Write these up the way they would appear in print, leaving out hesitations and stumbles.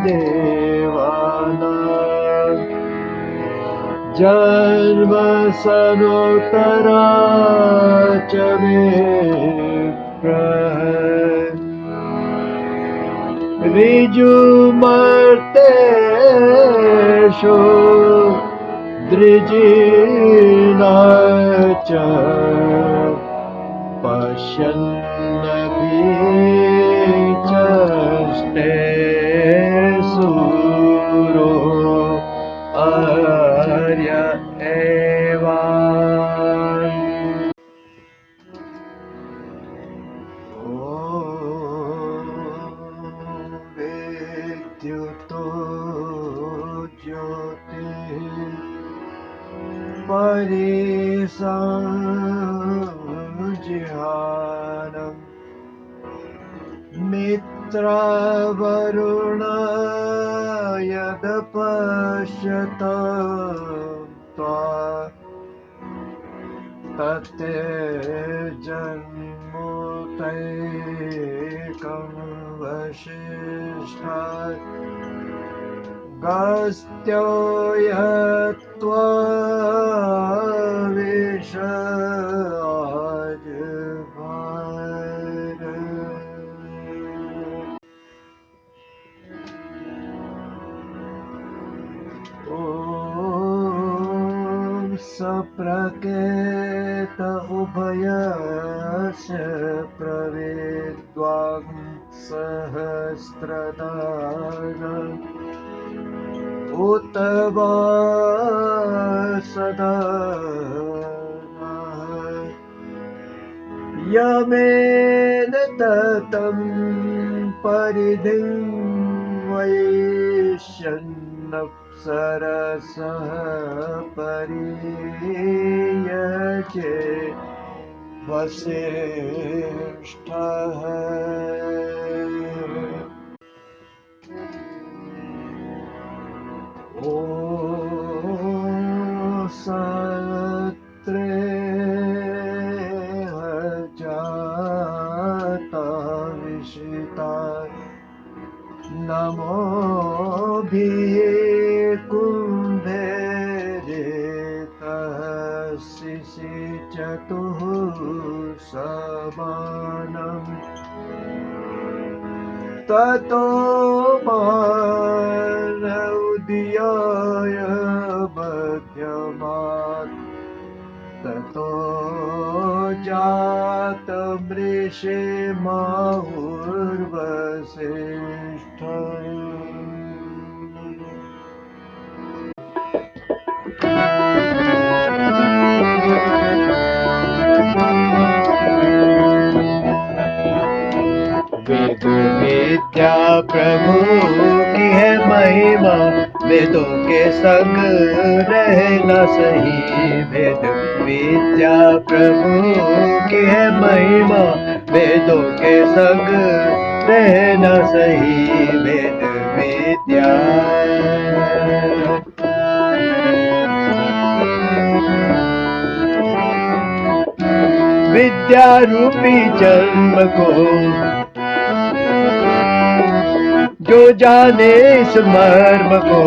देवाना जन्म सनोतरा च विप्रः ऋजुमर्तेषु दृजिना च पश्यन्नपि चष्टे सूरो आर्य एवा विद्युतो ज्योतिः परिसंज्ञानम् मित्रवरुण यदपश्यत तत्तेजन्मुतैकं वसिष्ठात् गस्त्यो ॐ सप्रकेत उभयस्य प्रवेद्वां सहस्रदान उत वा सदा यमेन ततं परिधिं वैश्यन्नप्सरसः परीयचे वसिष्ठः ॐ सत्रे जाता विशिता नमोऽभि कुम्भेरितः शिशिचतुः समानम् ततो मानवुदयाय मध्यमात् ततो जातमृषे माहुर्वसिष्ठ वेद विद्या प्रभु की है महिमा वेदों के संग रहना सही वेद विद्या प्रभु की है महिमा वेदों के संग रहना सही वेद विद्या विद्या रूपी जन्म को जो जाने इस मर्म को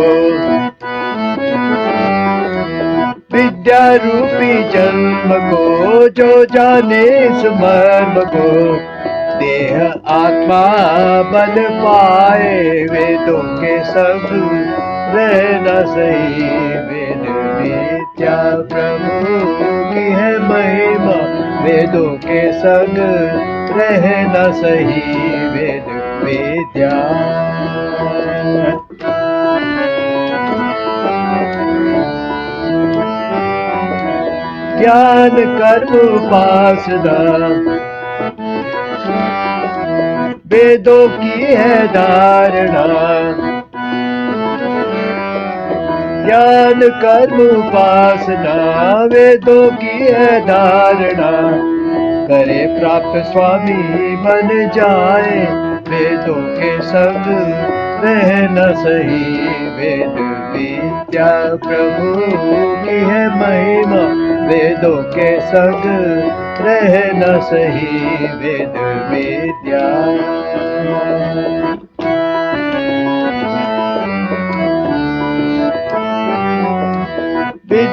विद्या रूपी जन्म को जो जाने इस मर्म को देह आत्मा बन पाए वेदों के संग रहना सही वेद विद्या प्रभु की है महिमा वेदों के संग रहना सही वेद विद्या ज्ञान कर्म उपासना वेदों की है धारणा ज्ञान कर्म उपासना वेदों की है धारणा करे प्राप्त स्वामी बन जाए वेदों के संग रहना सही वेद विद्या प्रभु की है महिमा वेदों के संग रहना सही वेद विद्या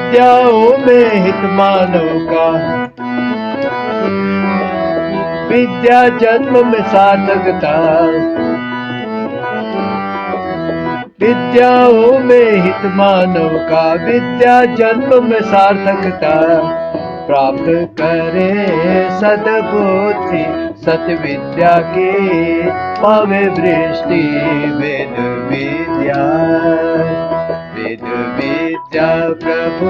विद्याओं में हित मानव का, विद्या जन्म में सार्थकता। विद्याओं में हित मानव का, विद्या जन्म में सार्थकता। प्राप्त करे सद्बुद्धि सत विद्या की, पावे वृष्टि वेद विद्या। वेद विद्या प्रभु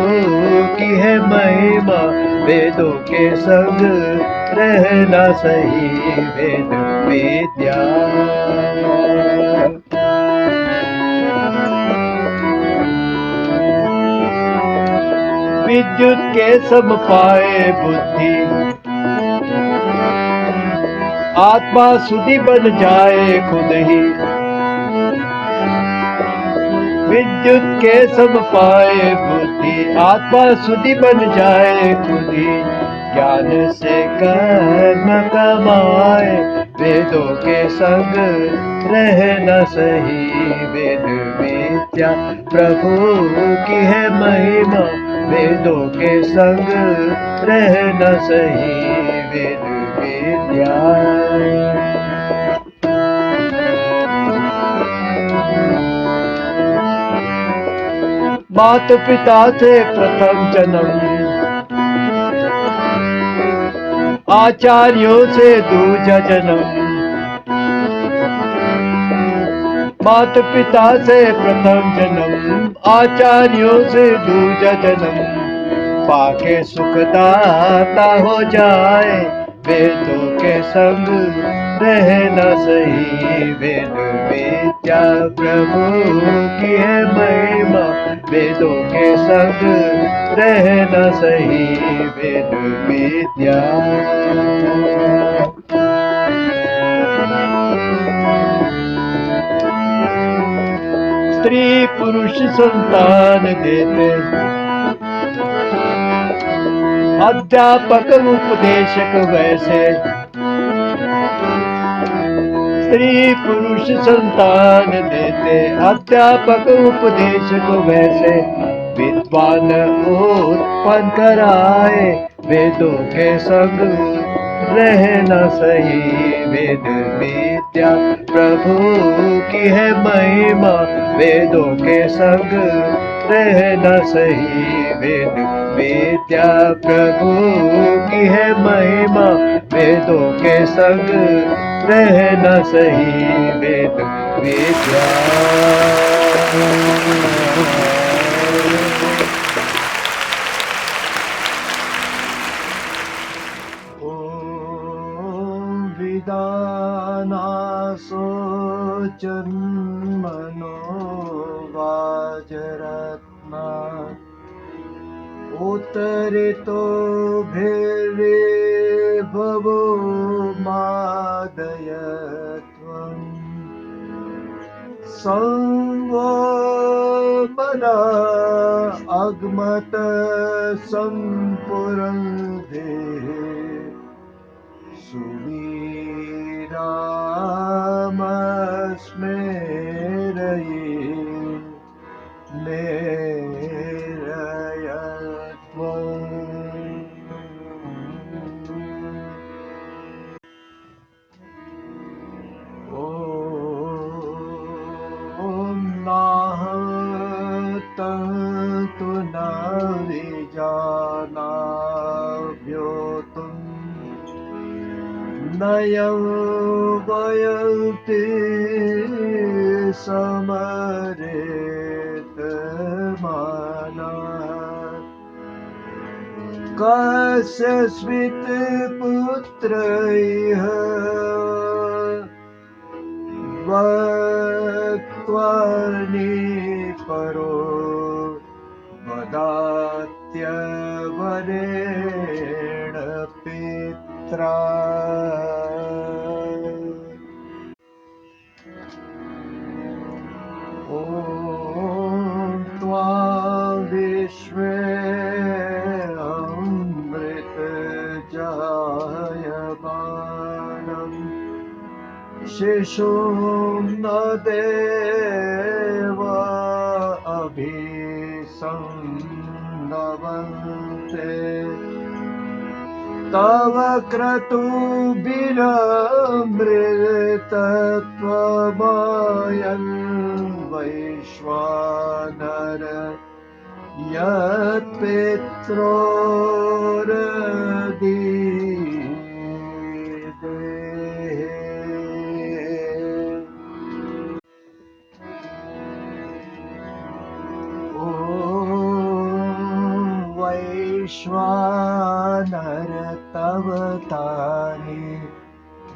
की है महिमा, वेदों के संग रहना सही वेद विद्या। विद्युत के सम पाए बुद्धि, आत्मा सुधि बन जाए खुद ही। विद्युत के सम पाए बुद्धि, आत्मा सुधि बन जाए खुद ही। ज्ञान से कर्म कमाए, वेदों के संग रहना सही वेद विद्या। प्रभु की है महिमा, वेदों के संग रहना सही वेद विद्या। माता पिता से प्रथम जन्म, आचार्यों से दूजा जन्म। माता पिता से प्रथम जन्म, आचार्यों से दूजा जन्म। पाके सुखदाता हो जाए, वेदों के संग रहना सही वेद विद्या। प्रभु की है महिमा, वेदों के संग रहना सही वेद विद्या। स्त्री पुरुष संतान देते, अध्यापक उपदेशक वैसे। स्त्री पुरुष संतान देते, अध्यापक उपदेशक वैसे। विद्वान उत्पन्न कराए, वेदों के संग रहना सही वेद विद्या। प्रभु की है महिमा, वेदों के संग रहना सही वेद विद्या। प्रभु की है महिमा, वेदों के संग रहना सही वेद विद्या। विदानासो जन्मनो वाजरत्ना, उत्तरितो भिर्रे भवो मादयत्वम्। संवो मना अग्मत संपुरंधे, सुवीरामस्मेरये मेरयत्वम्। ॐ नाहं तु न विजानाम्योऽतुम्, नयं वयन्ति समरेतमानः। कस्यचित् पुत्रैः वक्त्वानिपरो वदात्यवरेण पित्रा। ॐ त्वां विश्वे अमृतजायमानम्, शिशुं न देव अभिसंदम्। तव क्रतुभिरमृतत्वमयं वैश्वानर यत्पित्रोर्दीयते। ॐ वैश्वानर तव तानि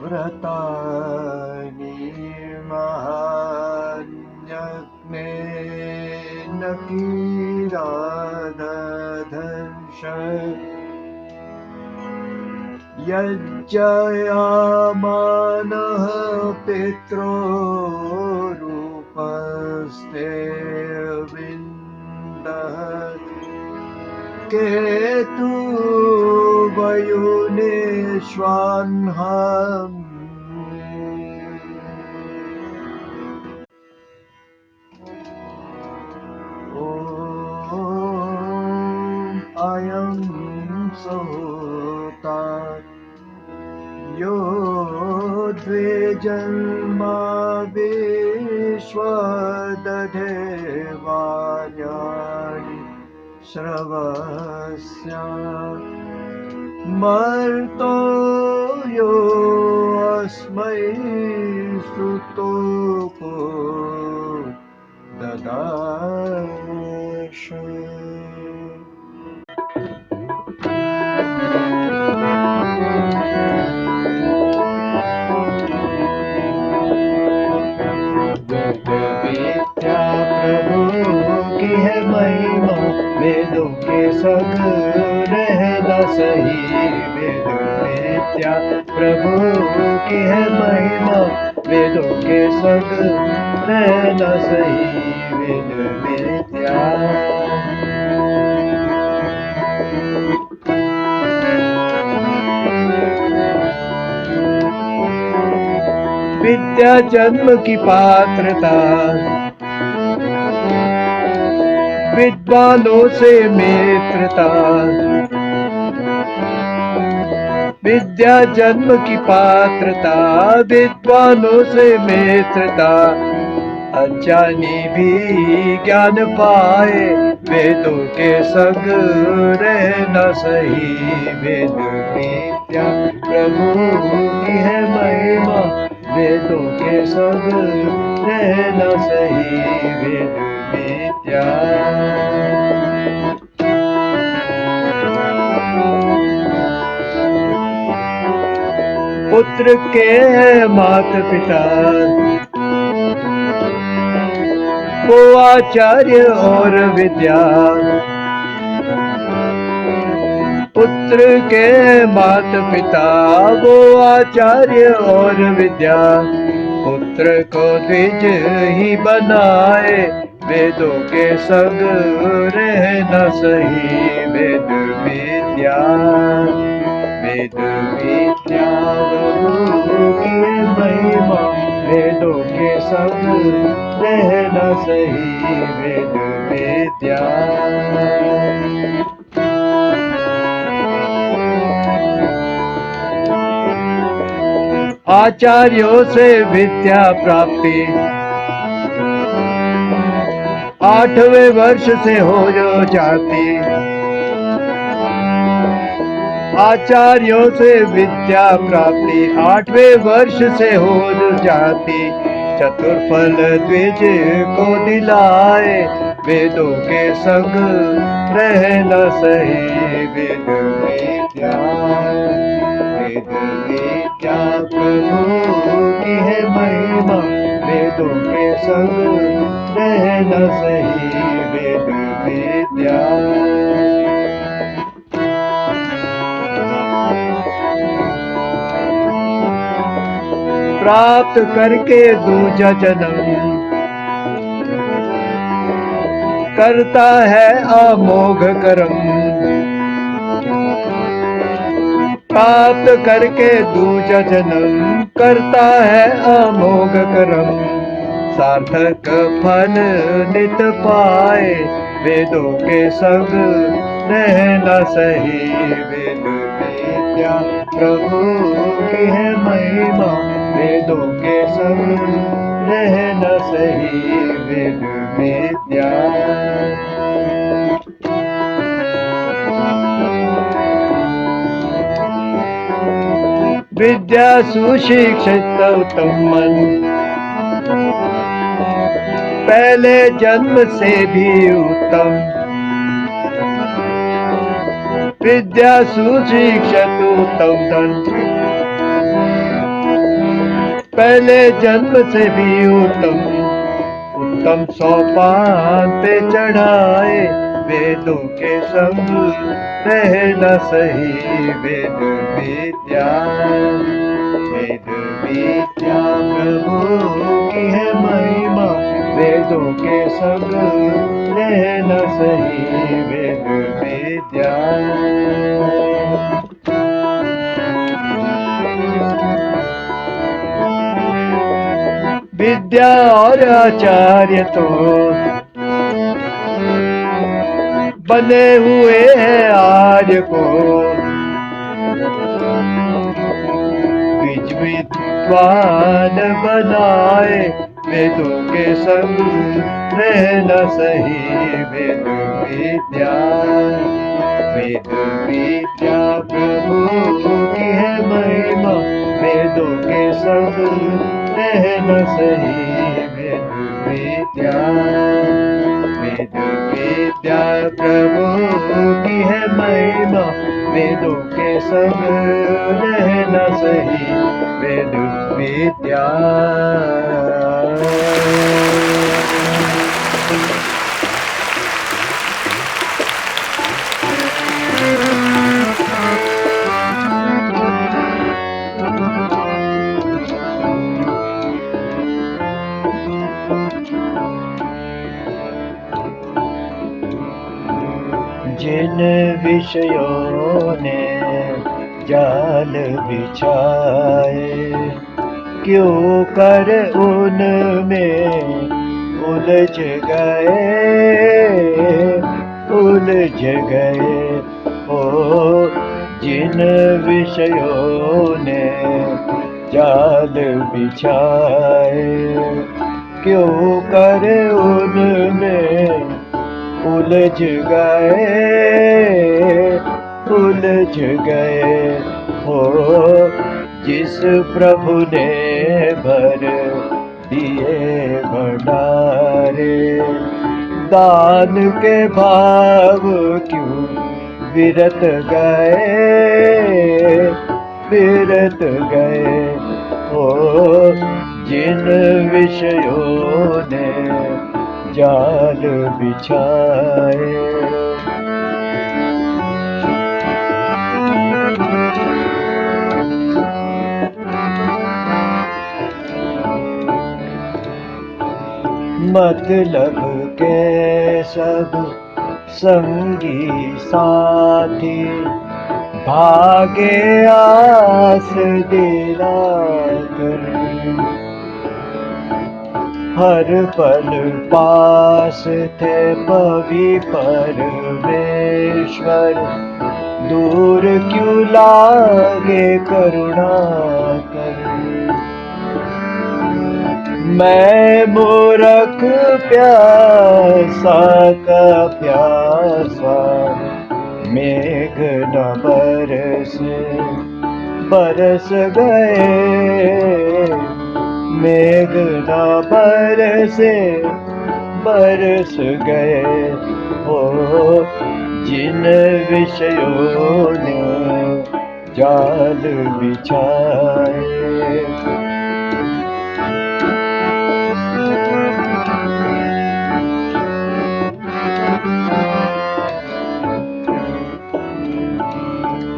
व्रतानि महान्यग्नेन किरादधर्ष यज्जयामानः पितॄरूपस्ते विन्दः केतुर्वयुनेष्वह्नम् ॐ अयं सोता यो द्विजन्मा विश्वदधेवार्याणि श्रवस्य मर्तो यो अस्मै श्रुतोको ददाश। विद्या प्रभु की है महिमा, वेदों के संग रहना सही। वेद विद्या प्रभु की है महिमा, वेदों के संग रहना सही। वेद विद्या विद्या जन्म की पात्रता, विद्वानों से मित्रता। विद्या जन्म की पात्रता, विद्वानों से मित्रता। अज्ञानी भी ज्ञान पाए, वेदों के संग रहना सही। वेद विद्या प्रभु की है महिमा, वेदों के संग रहना सही। वेद विद्या पुत्र के माता पिता, वो आचार्य और विद्या। पुत्र के माता पिता, वो आचार्य और विद्या। पुत्र को द्विज ही बनाए, वेदों के संग रहना सही। वेद विद्या वेद विद्या प्रभु की महिमा, वेदों के संग रहना सही। वेद विद्या आचार्यों से विद्या प्राप्ति, 8वें वर्ष से हो जाती। आचार्यों से विद्या प्राप्ति, 8वें वर्ष से हो जाती। चतुर्फल द्विज को दिलाए, वेदों के संग रहना सही। वेद विद्या प्रभु की है महिमा, वेदों के संग रहना सही। वेद विद्या प्राप्त करके दूजा जन्म, करता है अमोघ कर्म। प्राप्त करके दूजा जन्म, करता है अमोघ कर्म। सार्थक फल नित पाए, वेदों के संग रहना सही। वेद विद्या प्रभु की है महिमा, वेदों के संग रहना सही वेद विद्या। विद्या सुशिक्षित उत्तम मन, पहले जन्म से भी उत्तम। विद्या सुशिक्षित उत्तम धन, पहले जन्म से भी उत्तम। उत्तम सोपान पे चढ़ाए, वेदों के संग रहना सही वेद विद्या। वेद विद्या प्रभु की है महिमा, वेदों के संग रहना सही वेद विद्या। विद्या और आचार्य तो बने हुए हैं आर्य को, बीज विद्वान बनाए, वेदों के संग रहना सही वेद विद्या। वेद विद्या प्रभु की है महिमा, वेदों के संग रहना सही वेद विद्या। वेद विद्या प्रभु की है महिमा, वेदों के संग रहना सही वेद विद्या। जिन विषयों ने जाल बिछाए, क्यों कर उनमें उलझ गए, उलझ गए। ओ जिन विषयों ने जाल बिछाए, क्यों कर उनमें उलझ गए, उलझ गए। हो जिस प्रभु ने भर दिए भंडारे, दान के भाव क्यों विरत गए, विरत गए। हो जिन विषयों ने जाल बिछाए, मतलब के सब संगी साथी, भागे आस दिलाकर, हर पल पास थे पवि परमेश्वर, दूर क्यों लागे करुणा कर। मैं मूर्ख प्यासा का प्यासा, मेघ न बरसे, बरस गए, मेघ न बरसे, बरस गए। हो जिन विषयों ने जाल बिछाए,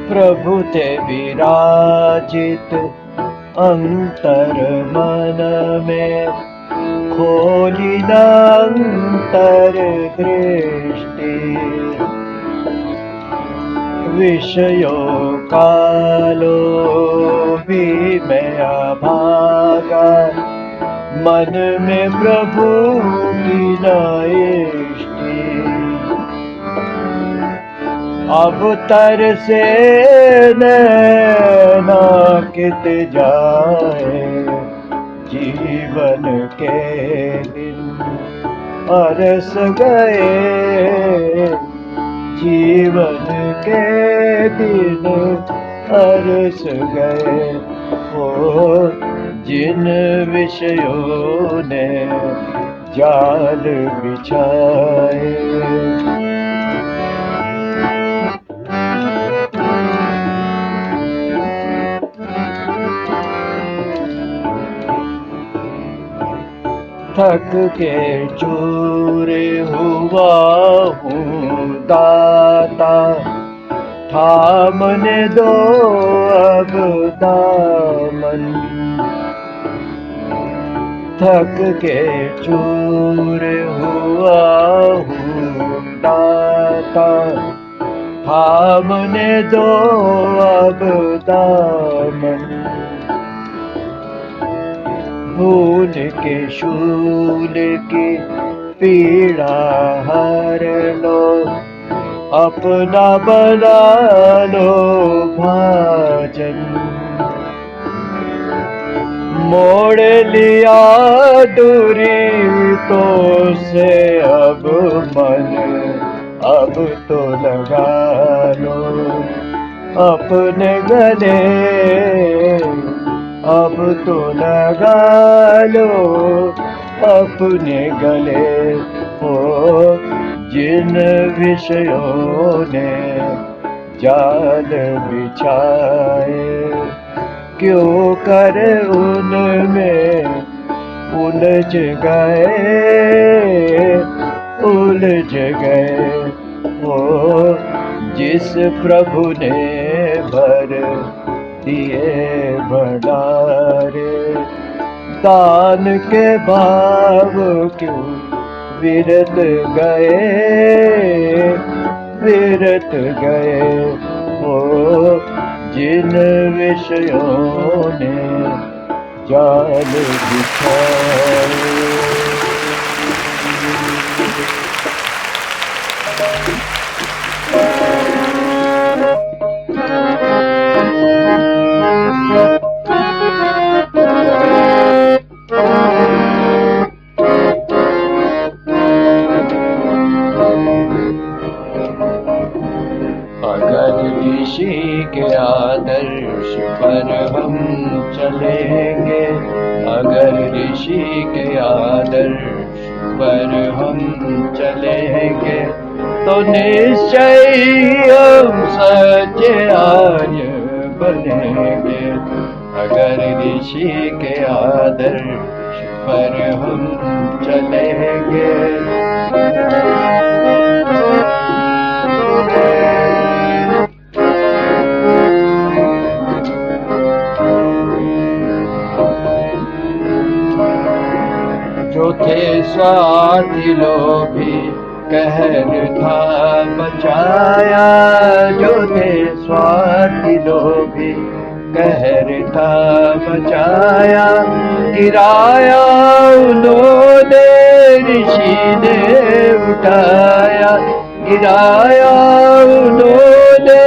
प्रभु ते विराजित अंतर मन में, खोली न अंतर दृष्टि, विषयों का लोभी मैं अभागा, मन में प्रभु की न इष्टि। अब तरसे नैना कित जाए, जीवन के दिन अरस गए, जीवन के दिन अरस गए। ओ जिन विषयों ने जाल बिछाए, थक के चूर हुआ हूँ दाता, थामने दो अब दामन। थक के चूर हुआ हूँ दाता, थामने दो अब दामन। भूल के शूल की पीड़ा हर लो, अपना बना लो भाजन। मोड़ लिया दूरी तो से अब मन, अब तो लगा लो अपने गले, अब तो लगा लो अपने गले। ओ जिन विषयों ने जाल बिछाए, क्यों कर उनमें उलझ गए, उलझ गए। ओ जिस प्रभु ने भर दिए भंडारे, दान के भाव क्यों विरत गए, विरत गए। ओ जिन विषयों ने जाल बिछाए। अगर ऋषि के आदर्श पर हम चलेंगे, अगर ऋषि के आदर्श पर हम चलेंगे, तो निश्चय हम सच्चे आर्य बनेंगे। अगर ऋषि के आदर्श पर हम चलेंगे, जो थे स्वार्थी लोभी कहर था बचाया, जो थे स्वार्थी लोभी कहर था बचाया। गिराया उन्होंने ऋषि ने उठाया, गिराया उन्होंने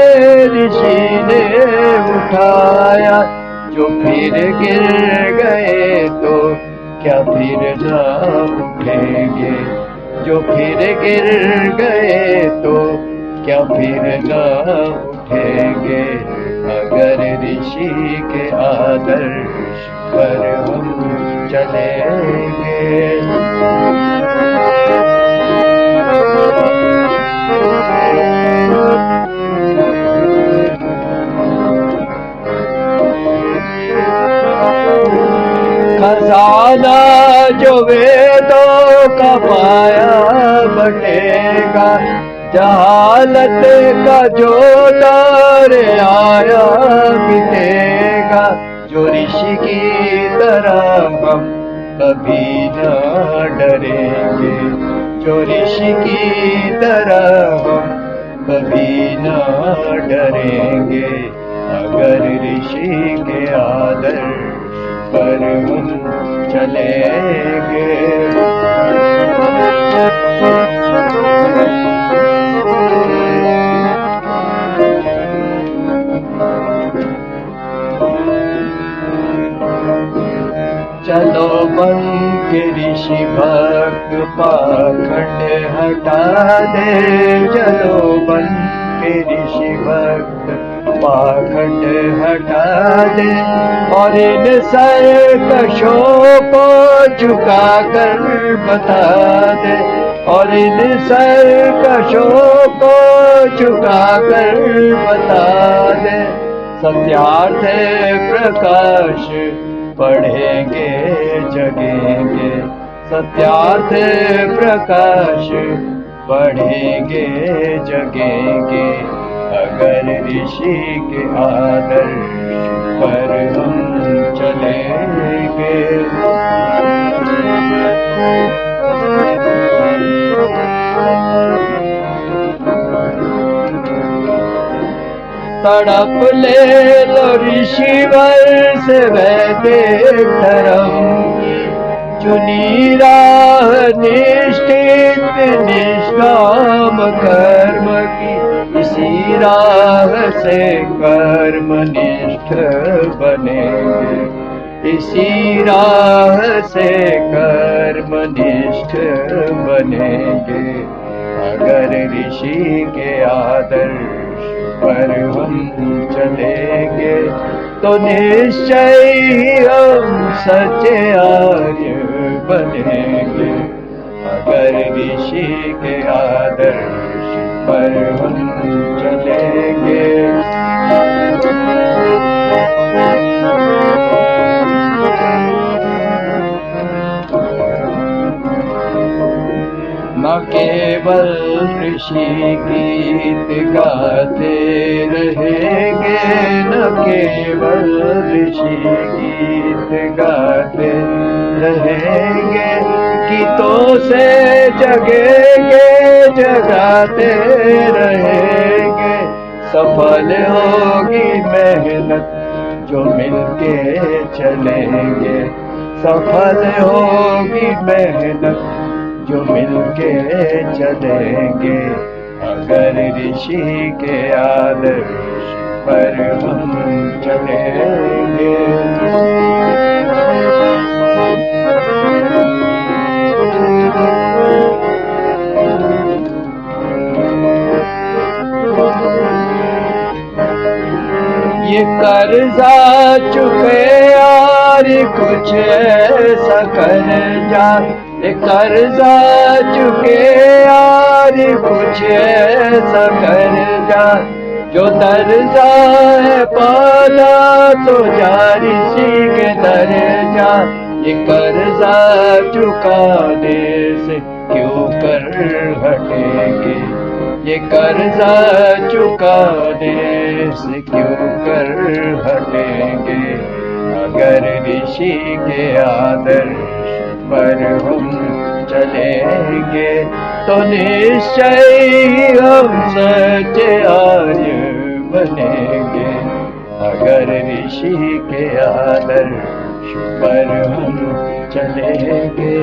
ऋषि ने उठाया। जो फिर गिर गए तो क्या फिर ना उठेंगे, जो फिर गिर गए तो क्या फिर ना उठेंगे। अगर ऋषि के आदर्श पर हम चलेंगे, खजाना जो वेदों का पाया बटेगा, जहालत का जो डर आया मिटेगा। जो ऋषि की तरह हम कभी न डरेंगे, जो ऋषि की तरह हम कभी न डरेंगे। अगर ऋषि के आदर्श पर हम चलेंगे, पाखंड हटा दे चलो बन के ऋषि भक्त, पाखंड हटा दे और इन सरकशों को झुका कर बता दे, और इन सरकशों को झुका कर बता दे। सत्यार्थ प्रकाश पढ़ेंगे जगेंगे, सत्यार्थ प्रकाश पढ़ेंगे जगेंगे, अगर ऋषि के आदर्श पर हम चलेंगे। तड़प ले लो ऋषिवर से वैदिक धर्म की, चुनी राह निष्ठित निष्काम कर्म की, इसी राह से कर्मनिष्ठ बनेंगे, इसी राह से कर्मनिष्ठ बनेंगे, अगर ऋषि के आदर्श पर हम चलेंगे तो निश्चय ही हम सच्चे आर्य बनेंगे, अगर ऋषि के आदर्श पर हम चलेंगे। न केवल ऋषि गीत गाते रहेंगे, न केवल ऋषि गीत गाते रहेंगे, गीतों से जगेंगे जगाते रहेंगे, सफल होगी मेहनत जो मिलके चलेंगे, सफल होगी मेहनत जो मिलके चलेंगे, अगर ऋषि के आदर्श पर हम चलेंगे। ये कर्जा चुके यार कुछ ऐसा कर जा, ये कर्जा चुके यार कुछ ऐसा कर जा, जो दर्जा है पाला तो जा ऋषि के दर्जा, ये कर्जा चुकाने से क्यों कर हटेंगे, ये कर्जा चुकाने से क्यों कर हटेंगे, अगर ऋषि के आदर्श पर हम चलेंगे तो निश्चय हम सच्चे आर्य बनेंगे, अगर ऋषि के आदर्श पर हम चलेंगे।